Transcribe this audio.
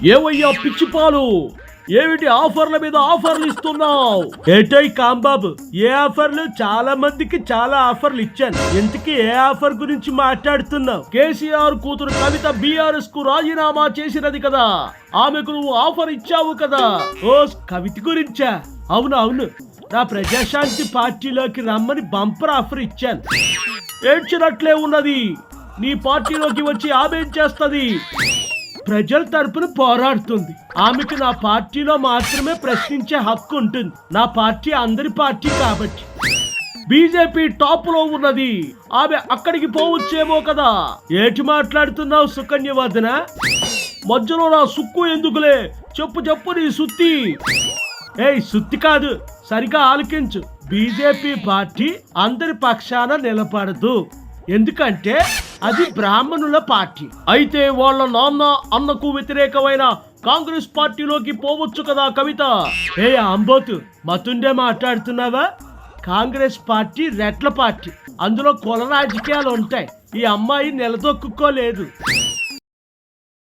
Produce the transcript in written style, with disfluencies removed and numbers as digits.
ఏవయ్యా పిచ్చిపాలు, ఏమిటి ఆఫర్ల మీద ఆఫర్లు ఇస్తున్నావు? ఏటై కాంబాబు, ఏ ఆఫర్లు? చాలా మందికి చాలా ఆఫర్లు ఇచ్చాను. ఇంతకీ ఏ ఆఫర్ గురించి మాట్లాడుతున్నావు? కేసీఆర్ కూతురు కవిత బీఆర్ఎస్ కు రాజీనామా చేసినది కదా, ఆమెకు నువ్వు ఆఫర్ ఇచ్చావు కదా. ఓ కవిత గురించా? అవును, నా ప్రజాశాంతి పార్టీలోకి రమ్మని బంపర్ ఆఫర్ ఇచ్చాను. ఏడ్చినట్లే ఉన్నది. నీ పార్టీలోకి వచ్చి ఆమె ఏం చేస్తుంది? ప్రజల తరపున పోరాడుతుంది. ఆమెకు నా పార్టీలో మాత్రమే ప్రశ్నించే హక్కు ఉంటుంది. నా పార్టీ అందరి పార్టీ కాబట్టి. బీజేపీ టాప్ లో ఉన్నది, ఆమె అక్కడికి పోవచ్చేమో కదా. ఏటి మాట్లాడుతున్నావు సుకన్యవర్ధన? మధ్యలో నా సుక్కు ఎందుకులే, చెప్పు నీ సుత్తి. ఏయ్ సుత్తి కాదు, సరిగా ఆలకించు. బీజేపీ పార్టీ అందరి పక్షాన నిలబడదు, ఎందుకంటే అది బ్రాహ్మణుల పార్టీ. అయితే వాళ్ళ నాన్న అన్నకు వ్యతిరేకమైన కాంగ్రెస్ పార్టీలోకి పోవచ్చు కదా కవిత. ఏ అంబోతు, మతుండే మాట్లాడుతున్నావా? కాంగ్రెస్ పార్టీ రెట్ల పార్టీ, అందులో కుల రాజకీయాలు ఉంటాయి. ఈ అమ్మాయి నిలదొక్కుకోలేదు.